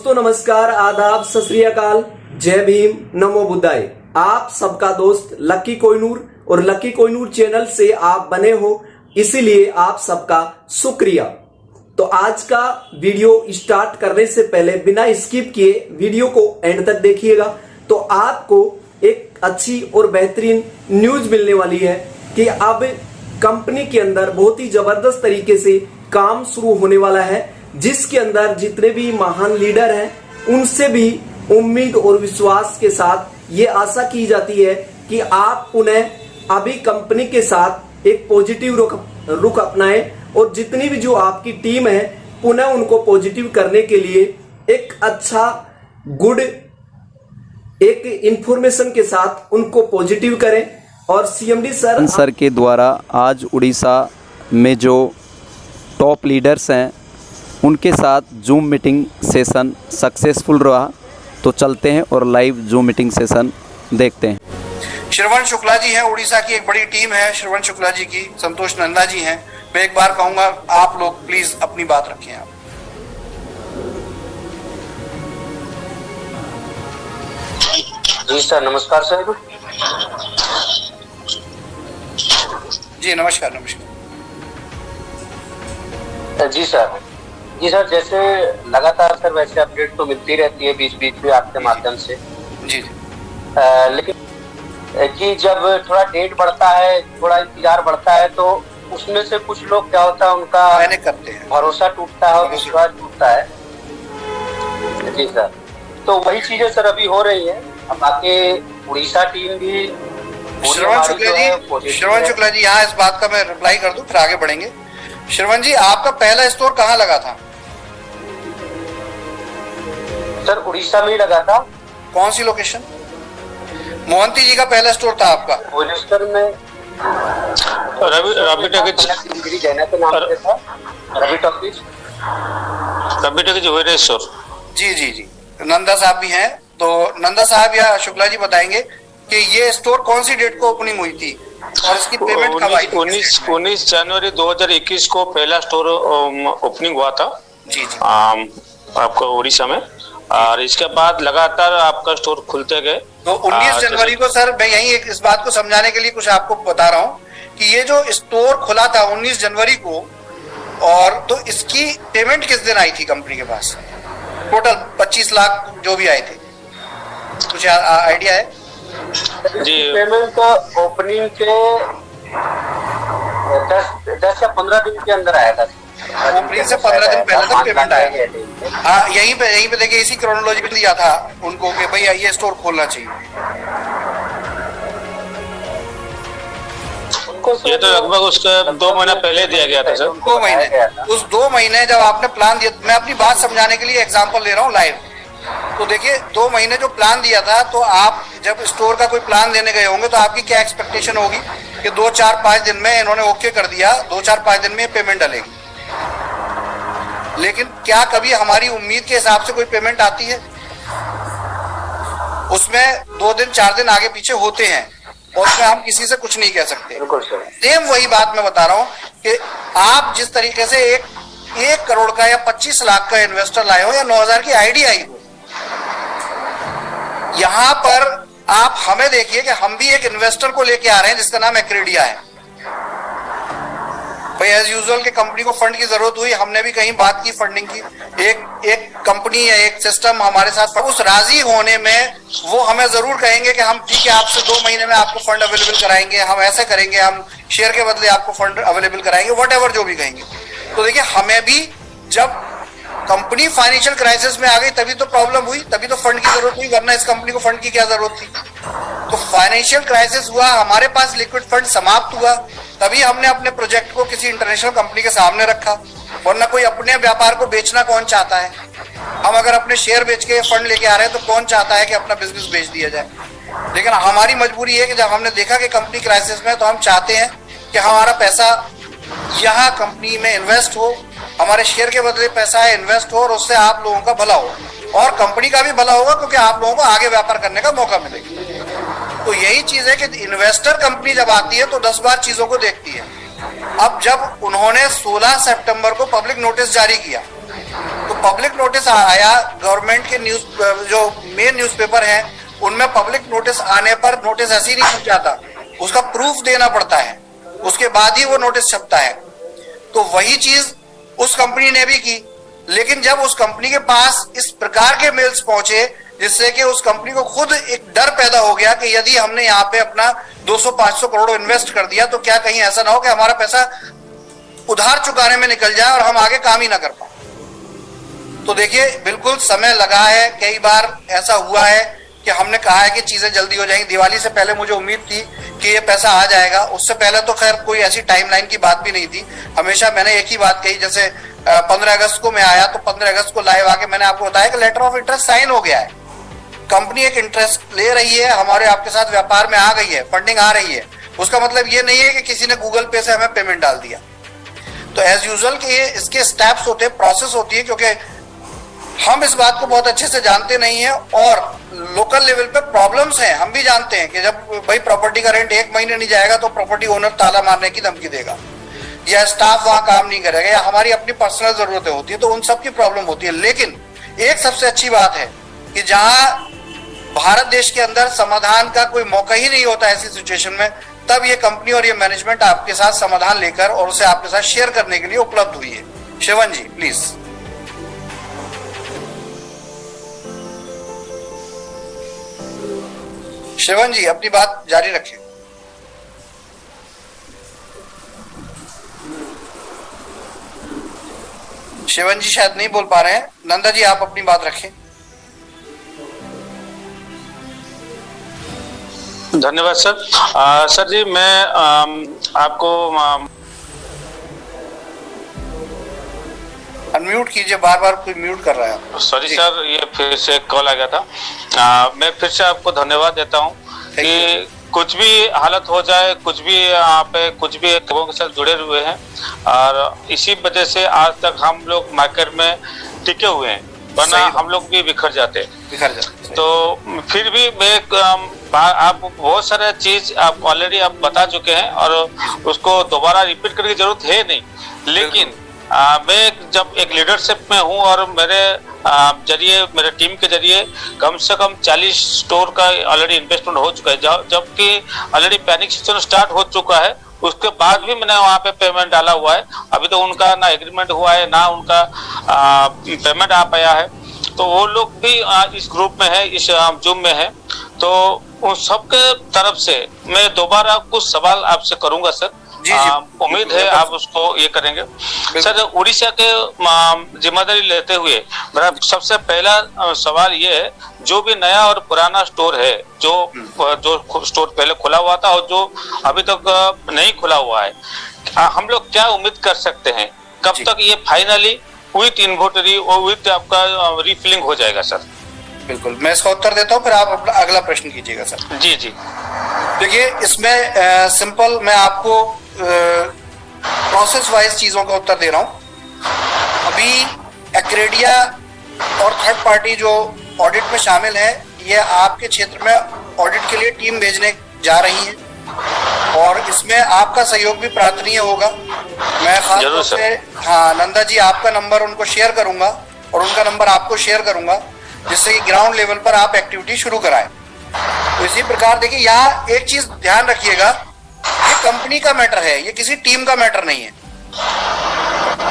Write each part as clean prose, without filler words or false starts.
दोस्तों नमस्कार, आदाब, सत श्री अकाल, जय भीम, नमो बुद्धाय। आप सबका दोस्त लकी कोहिनूर और लकी कोहिनूर चैनल से आप बने हो, इसीलिए आप सबका शुक्रिया। तो आज का वीडियो स्टार्ट करने से पहले बिना स्किप किए वीडियो को एंड तक देखिएगा, तो आपको एक अच्छी और बेहतरीन न्यूज मिलने वाली है कि अब कंपनी के अंदर बहुत ही जबरदस्त तरीके से काम शुरू होने वाला है, जिसके अंदर जितने भी महान लीडर हैं उनसे भी उम्मीद और विश्वास के साथ ये आशा की जाती है कि आप उन्हें अभी कंपनी के साथ एक पॉजिटिव रुख अपनाएं और जितनी भी जो आपकी टीम है पुनः उनको पॉजिटिव करने के लिए एक अच्छा गुड एक इंफॉर्मेशन के साथ उनको पॉजिटिव करें। और सीएमडी सर के द्वारा आज उड़ीसा में जो टॉप लीडर्स हैं उनके साथ जूम मीटिंग सेशन सक्सेसफुल रहा, तो चलते हैं और लाइव जूम मीटिंग सेशन देखते हैं। श्रवण शुक्ला जी हैं, उड़ीसा की एक बड़ी टीम है श्रवण शुक्ला जी की, संतोष नंदा जी हैं। मैं एक बार कहूंगा आप लोग प्लीज अपनी बात रखें। आप जी सर, नमस्कार सर। जी नमस्कार। नमस्कार जी सर। जी सर, जैसे लगातार सर वैसे अपडेट तो मिलती रहती है बीच बीच में आपके माध्यम से। जी लेकिन कि जब थोड़ा डेट बढ़ता है, थोड़ा इंतजार बढ़ता है, तो उसमें से कुछ लोग क्या होता है उनका पैनिक करते हैं, भरोसा टूटता है और विश्वास टूटता है। जी सर, तो वही चीजें सर अभी हो रही है। अब आके उड़ीसा टीम भी श्रवण शुक्ला जी यहाँ इस बात का मैं रिप्लाई कर दूं, फिर आगे बढ़ेंगे। श्रवण जी, आपका पहला स्टोर कहाँ लगा था? सर उड़ीसा में ही लगा था। कौन सी लोकेशन? मोहंती जी का पहला स्टोर था आपका? भुवनेश्वर में रवि टॉकीज जैना के नाम से था। रवि टॉकीज भुवनेश्वर। जी जी जी, नंदा साहब भी हैं, तो नंदा साहब या शुक्ला जी बताएंगे कि ये स्टोर कौन सी डेट को ओपनिंग हुई थी और इसकी पेमेंट कब आई? 19 जनवरी 2021 को पहला स्टोर ओपनिंग हुआ था। जी जी आपको उड़ीसा में, और इसके बाद लगातार आपका स्टोर खुलते गए। तो 19 जनवरी को सर मैं यही एक इस बात को समझाने के लिए कुछ आपको बता रहा हूँ कि ये जो स्टोर खुला था 19 जनवरी को, और तो इसकी पेमेंट किस दिन आई थी कंपनी के पास? टोटल 25 लाख जो भी आए थे, कुछ आइडिया है? जी, पेमेंट ओपनिंग के 10 या 15 दिन के अंदर आया था। ओपनिंग से 15 दिन पहले तक पेमेंट आया। हाँ, यहीं पे देखिए, इसी क्रोनोलॉजी पे दिया था उनको कि भाई ये स्टोर खोलना चाहिए। ये तो लगभग उसका 2 महीना पहले दिया गया था सर। 2 महीने, उस 2 महीने जब आपने प्लान दिया, मैं अपनी बात समझाने के लिए एग्जांपल ले रहा हूँ लाइव। तो देखिए 2 महीने जो प्लान दिया था, तो आप जब स्टोर का कोई प्लान देने गए होंगे तो आपकी क्या एक्सपेक्टेशन होगी कि 2, 4, 5 दिन में इन्होंने ओके कर दिया, 2, 4, 5 दिन में पेमेंट डलेगी। लेकिन क्या कभी हमारी उम्मीद के हिसाब से कोई पेमेंट आती है? उसमें 2 दिन 4 दिन आगे पीछे होते हैं और उसमें हम किसी से कुछ नहीं कह सकते। सेम वही बात मैं बता रहा हूँ कि आप जिस तरीके से 1 करोड़ का या 25 लाख का इन्वेस्टर लाए हो या 9,000 की आईडी आई हो, यहां पर आप हमें देखिए कि हम भी एक इन्वेस्टर को लेके आ रहे हैं जिसका नाम एक्रेडिया है। भाई एज यूजुअल के कंपनी को फंड की जरूरत हुई, हमने भी कहीं बात की फंडिंग की, एक कंपनी है, एक सिस्टम हमारे साथ, उस राजी होने में वो हमें जरूर कहेंगे कि हम ठीक है आपसे 2 महीने में आपको फंड अवेलेबल कराएंगे, हम ऐसे करेंगे, हम शेयर के बदले आपको फंड अवेलेबल कराएंगे, व्हाटएवर जो भी कहेंगे। तो देखिए हमें भी जब कंपनी फाइनेंशियल क्राइसिस में आ गई तभी तो प्रॉब्लम हुई, तभी तो फंड की जरूरत हुई, वरना इस कंपनी को फंड की क्या जरूरत थी? तो फाइनेंशियल क्राइसिस हुआ, हमारे पास लिक्विड फंड समाप्त हुआ, तभी हमने अपने प्रोजेक्ट को किसी इंटरनेशनल कंपनी के सामने रखा, वरना कोई अपने व्यापार को बेचना कौन चाहता है? हम अगर अपने शेयर बेच के फंड लेके आ रहे हैं तो कौन चाहता है कि अपना बिजनेस बेच दिया जाए? लेकिन हमारी मजबूरी है कि जब हमने देखा कि कंपनी क्राइसिस में, तो हम चाहते हैं कि हमारा पैसा यहाँ कंपनी में इन्वेस्ट हो, हमारे शेयर के बदले पैसा है इन्वेस्ट हो, और उससे आप लोगों का भला हो और कंपनी का भी भला होगा, क्योंकि आप लोगों को आगे व्यापार करने का मौका मिलेगा। तो यही चीज है कि इन्वेस्टर कंपनी जब आती है तो 10 बार चीजों को देखती है। अब जब उन्होंने 16 सितंबर को पब्लिक नोटिस जारी किया तो पब्लिक नोटिस आया, गवर्नमेंट के न्यूज जो मेन न्यूज़पेपर है उनमें पब्लिक नोटिस आने पर नोटिस ऐसे ही नहीं छप जाता, उसका प्रूफ देना पड़ता है, उसके बाद ही वो नोटिस छपता है। तो वही चीज उस कंपनी ने भी की, लेकिन जब उस कंपनी के पास इस प्रकार के मेल्स पहुंचे जिससे कि उस कंपनी को खुद एक डर पैदा हो गया कि यदि हमने यहाँ पे अपना 200-500 करोड़ इन्वेस्ट कर दिया तो क्या कहीं ऐसा ना हो कि हमारा पैसा उधार चुकाने में निकल जाए और हम आगे काम ही ना कर पाए। तो देखिए बिल्कुल समय लगा है, कई बार ऐसा हुआ है कि हमने कहा है कि चीजें जल्दी हो जाएंगी। दिवाली से पहले मुझे उम्मीद थी कि ये पैसा आ जाएगा, उससे पहले तो खैर कोई ऐसी टाइमलाइन की बात भी नहीं थी। हमेशा मैंने एक ही बात कही, जैसे 15 अगस्त को मैं आया तो 15 अगस्त को लाइव आके मैंने आपको बताया कि लेटर ऑफ इंटरेस्ट साइन हो गया है, कंपनी एक इंटरेस्ट ले रही है, हमारे आपके साथ व्यापार में आ गई है, फंडिंग आ रही है। उसका मतलब ये नहीं है कि किसी ने गूगल पे से हमें पेमेंट डाल दिया। तो एज यूजुअल के ये इसके स्टेप्स होते हैं, प्रोसेस होती है, क्योंकि हम इस बात को बहुत अच्छे से जानते नहीं है और लोकल लेवल पे प्रॉब्लम्स हैं, हम भी जानते हैं कि जब भाई प्रॉपर्टी का रेंट 1 महीने नहीं जाएगा तो प्रॉपर्टी ओनर ताला मारने की धमकी देगा, या स्टाफ वहां काम नहीं करेगा, या हमारी अपनी पर्सनल जरूरतें होती है, तो उन सब की प्रॉब्लम होती है। लेकिन एक सबसे अच्छी बात है कि जहां भारत देश के अंदर समाधान का कोई मौका ही नहीं होता ऐसी सिचुएशन में, तब ये कंपनी और ये मैनेजमेंट आपके साथ समाधान लेकर और उसे आपके साथ शेयर करने के लिए उपलब्ध हुई है। शिवन जी प्लीज। शिवन जी अपनी बात जारी रखें। शिवन जी शायद नहीं बोल पा रहे हैं। नंदा जी आप अपनी बात रखें। धन्यवाद सर। सर जी मैं आपको अनम्यूट कीजिए, बार बार कोई म्यूट कर रहा है। सॉरी सर, ये फिर से कॉल आ गया था। मैं फिर से आपको धन्यवाद देता हूँ कि कुछ भी हालत हो जाए, कुछ भी आप कुछ भी लोगों के साथ जुड़े हुए हैं और इसी वजह से आज तक हम लोग मार्केट में टिके हुए हैं, वरना हम लोग भी बिखर जाते। तो फिर भी मैं आप बहुत सारे चीज आप ऑलरेडी आप बता चुके हैं और उसको दोबारा रिपीट करने की जरूरत है नहीं, लेकिन मैं जब एक लीडरशिप में हूं और मेरे जरिए मेरे टीम के जरिए कम से कम 40 स्टोर का ऑलरेडी इन्वेस्टमेंट हो चुका है, जबकि ऑलरेडी पैनिक सिचुएशन स्टार्ट हो चुका है, उसके बाद भी मैंने वहां पे पेमेंट डाला हुआ है। अभी तो उनका ना एग्रीमेंट हुआ है ना उनका पेमेंट आ पाया है। तो वो लोग भी इस ग्रुप में है, इस जूम में है। तो उन सबके तरफ से मैं दोबारा कुछ सवाल आपसे करूंगा सर। उम्मीद है आप उसको ये करेंगे। सर उड़ीसा के जिम्मेदारी लेते हुए मेरा सबसे पहला सवाल ये है, जो भी नया और पुराना स्टोर है, जो स्टोर पहले खुला हुआ था और जो अभी तक नहीं खुला हुआ है, हम लोग क्या उम्मीद कर सकते हैं, कब तक ये फाइनली विथ इन्वेंटरी और विथ आपका रिफिलिंग हो जाएगा सर? बिल्कुल, मैं इसका उत्तर देता हूँ, फिर आप अपना अगला प्रश्न कीजिएगा सर। जी जी। देखिए इसमें सिंपल मैं आपको प्रोसेस वाइज चीजों का उत्तर दे रहा हूँ। अभी एक्रेडिया और थर्ड पार्टी जो ऑडिट में शामिल है, ये आपके क्षेत्र में ऑडिट के लिए टीम भेजने जा रही है और इसमें आपका सहयोग भी प्रार्थनीय होगा। मैं खास तौर से नंदा जी आपका नंबर उनको शेयर करूंगा और उनका नंबर आपको शेयर करूंगा, जिससे कि ग्राउंड लेवल पर आप एक्टिविटी शुरू कराएं। तो इसी प्रकार देखिए यहाँ एक चीज ध्यान रखिएगा, ये कंपनी का मैटर है, ये किसी टीम का मैटर नहीं है।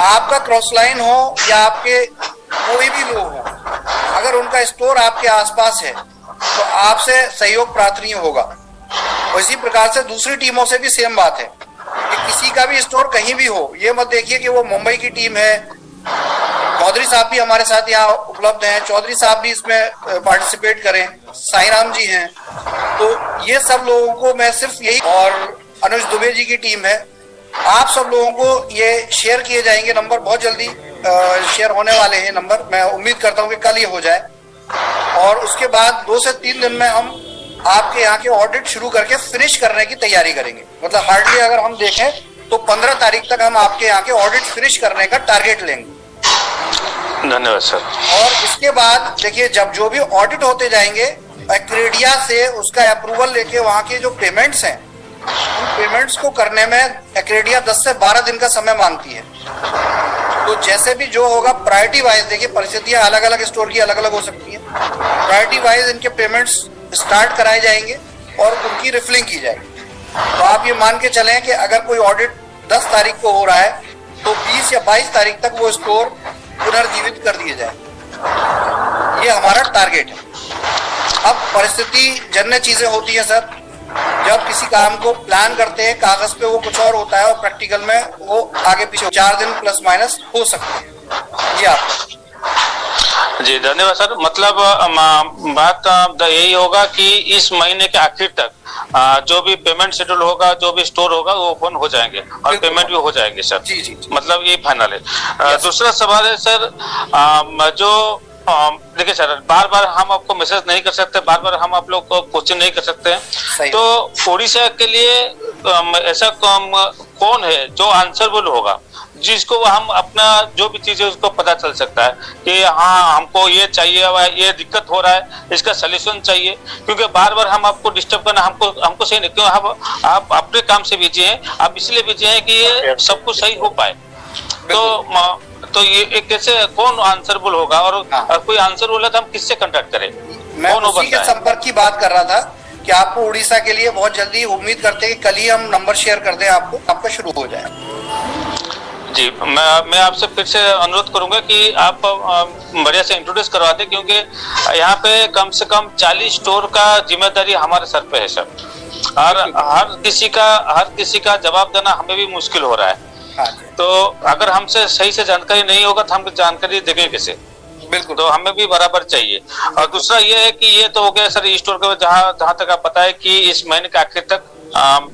आपका क्रॉस लाइन हो या आपके कोई भी लोग हो, अगर उनका स्टोर आपके आसपास है तो आपसे सहयोग प्रार्थनीय होगा। और इसी प्रकार से दूसरी टीमों से भी सेम बात है कि किसी का भी स्टोर कहीं भी हो, ये मत देखिए कि वो मुंबई की टीम है। चौधरी साहब भी हमारे साथ यहाँ उपलब्ध हैं, चौधरी साहब भी इसमें पार्टिसिपेट करें, साईराम जी हैं। तो ये सब लोगों को मैं सिर्फ यही, और अनुज दुबे जी की टीम है, आप सब लोगों को ये शेयर किए जाएंगे। नंबर बहुत जल्दी शेयर होने वाले हैं नंबर, मैं उम्मीद करता हूँ कि कल ये हो जाए और उसके बाद 2 से 3 दिन में हम आपके यहाँ के ऑडिट शुरू करके फिनिश करने की तैयारी करेंगे। मतलब हार्डली अगर हम देखें तो 15 तारीख तक हम आपके यहाँ के ऑडिट फिनिश करने का टारगेट लेंगे। धन्यवाद सर। और इसके बाद देखिए जब जो भी ऑडिट होते जाएंगे, एक्रेडिया से उसका अप्रूवल लेके वहाँ के जो पेमेंट्स हैं, उन पेमेंट्स को करने में एक्रेडिया 10 से 12 दिन का समय मांगती है। तो जैसे भी जो होगा प्रायोरिटी वाइज, देखिए परिस्थितियां अलग अलग स्टोर की अलग अलग हो सकती हैं, प्रायोरिटी वाइज इनके पेमेंट्स स्टार्ट कराए जाएंगे और उनकी रिफिलिंग की जाएगी। तो आप ये मान के चलें कि अगर कोई ऑडिट 10 तारीख को हो रहा है तो 20 या 22 तारीख तक वो स्टोर पुनर्जीवित कर दिए जाए, ये हमारा टारगेट है। अब परिस्थिति जन्य चीजें होती है सर, जब किसी काम को प्लान करते हैं कागज पे वो कुछ और होता है और प्रैक्टिकल में वो आगे पीछे 4 दिन प्लस माइनस हो सकते हैं। जी आप जी धन्यवाद सर। मतलब बात यही होगा कि इस महीने के आखिर तक जो भी पेमेंट शेड्यूल होगा, जो भी स्टोर होगा वो ओपन हो जाएंगे और पेमेंट भी हो जाएंगे सर। जी जी, जी। मतलब ये फाइनल है। दूसरा सवाल है सर, जो देखिए सर, बार बार हम आपको मैसेज नहीं कर सकते, बार बार हम आप लोग को क्वेश्चन नहीं कर सकते हैं, तो उड़ीसा के लिए ऐसा कौन है जो आंसरेबल होगा, जिसको हम अपना जो भी चीज है उसको पता चल सकता है कि हाँ हमको ये चाहिए, ये दिक्कत हो रहा है, इसका सोल्यूशन चाहिए। क्योंकि बार बार हम आपको डिस्टर्ब करना हमको सही नहीं, क्यों आप अपने काम से बिजी हैं, आप इसलिए बिजी हैं कि ये सब कुछ सही हो पाए। तो ये कैसे, कौन आंसरेबल होगा, और कोई आंसरेबल है तो हम किससे कांटेक्ट करें? मैं उसी के संपर्क की बात कर रहा था कि आपको उड़ीसा के लिए बहुत जल्दी, उम्मीद करते हैं कि कल ही हम नंबर शेयर कर दें आपको, आपका शुरू हो जाए। जी मैं आपसे फिर से अनुरोध करूंगा कि आप बढ़िया से इंट्रोड्यूस करवा दें, क्योंकि यहाँ पे कम से कम 40 स्टोर का जिम्मेदारी हमारे सर पे है सर, और हर किसी का जवाब देना हमें भी मुश्किल हो रहा है। तो अगर हमसे सही से जानकारी नहीं होगा तो हम जानकारी देंगे कैसे? बिल्कुल, तो हमें भी बराबर चाहिए। और दूसरा ये है कि ये तो हो गया सर ई स्टोर का, जहाँ तक आप बताए कि इस महीने के आखिर तक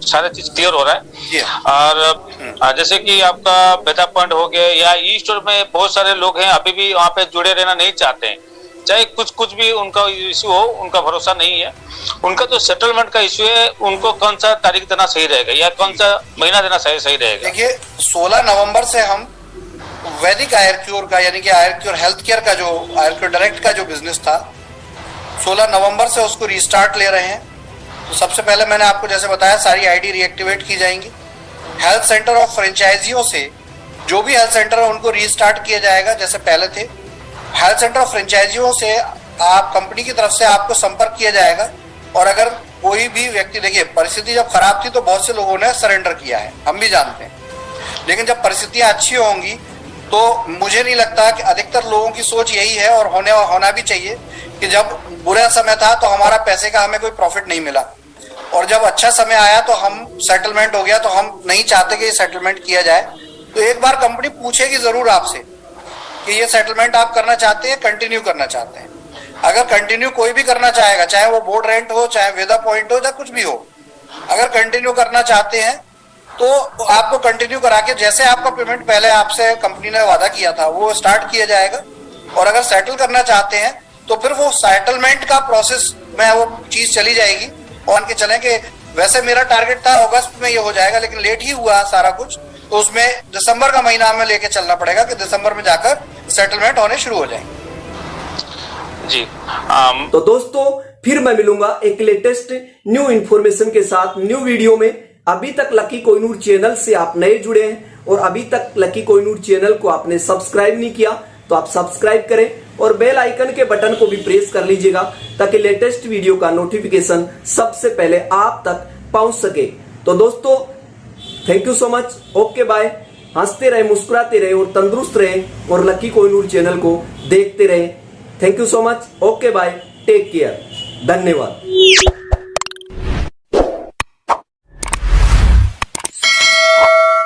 सारा चीज क्लियर हो रहा है। और जैसे कि आपका बेटा पॉइंट हो गया, या ई स्टोर में बहुत सारे लोग हैं अभी भी वहाँ पे जुड़े रहना नहीं चाहते हैं, चाहे कुछ भी उनका इश्यू हो, उनका भरोसा नहीं है। उनका जो सेटलमेंट का इश्यू है, उनको कौन सा तारीख देना सही रहेगा या कौन सा महीना देना सही रहेगा? देखिए 16 नवंबर से हम वैदिक आयुर्क्योर का, यानी कि आयुर्क्योर हेल्थ केयर का, जो आयुर्क्योर डायरेक्ट का जो बिजनेस था, 16 नवंबर से उसको रीस्टार्ट ले रहे हैं। तो सबसे पहले मैंने आपको जैसे बताया, सारी आईडी रीएक्टिवेट की जाएंगी। हेल्थ सेंटर और फ्रेंचाइजियों से जो भी हेल्थ सेंटर है उनको रीस्टार्ट किया जाएगा जैसे पहले थे। हेल्थ सेंटर और फ्रेंचाइजियों से आप कंपनी की तरफ से आपको संपर्क किया जाएगा, और अगर कोई भी व्यक्ति, देखिए परिस्थिति जब खराब थी तो बहुत से लोगों ने सरेंडर किया है, हम भी जानते हैं, लेकिन जब परिस्थितियां अच्छी होंगी तो मुझे नहीं लगता कि अधिकतर लोगों की सोच यही है, और होना भी चाहिए, कि जब बुरा समय था तो हमारा पैसे का हमें कोई प्रॉफिट नहीं मिला, और जब अच्छा समय आया तो हम सेटलमेंट हो गया, तो हम नहीं चाहते कि ये सेटलमेंट किया जाए। तो एक बार कंपनी पूछेगी जरूर आपसे कि ये सेटलमेंट आप करना चाहते हैं, कंटिन्यू करना चाहते हैं। अगर कंटिन्यू कोई भी करना चाहेगा, चाहे वो बोर्ड रेंट हो, चाहे वेदा पॉइंट हो, या कुछ भी हो, अगर कंटिन्यू करना चाहते हैं तो आपको कंटिन्यू करा के, जैसे आपका पेमेंट पहले आपसे कंपनी ने वादा किया था, वो स्टार्ट किया जाएगा। और अगर सेटल करना चाहते हैं तो फिर वो सेटलमेंट का प्रोसेस में वो चीज चली जाएगी। मान के चलें कि वैसे मेरा टारगेट था अगस्त में ये हो जाएगा, लेकिन लेट ही हुआ सारा कुछ, तो उसमें दिसंबर का महीना हमें लेके चलना पड़ेगा कि दिसंबर में जाकर सेटलमेंट होने शुरू हो जाएंगे। जी तो दोस्तों फिर मैं मिलूंगा एक लेटेस्ट न्यू इन्फॉर्मेशन के साथ न्यू वीडियो में। अभी तक लकी कोहिनूर चैनल से आप नए जुड़े हैं और अभी तक लकी कोहिनूर चैनल को आपने सब्सक्राइब नहीं किया तो आप सब्सक्राइब करें और बेल आइकन के बटन को भी प्रेस कर लीजिएगा, ताकि लेटेस्ट वीडियो का नोटिफिकेशन सबसे पहले आप तक पहुंच सके। तो दोस्तों thank you so much, okay bye. हंसते रहे, मुस्कुराते रहे और तंदुरुस्त रहे, और लकी कोहिनूर चैनल को देखते रहे। Thank you so much, okay bye, take care, धन्यवाद।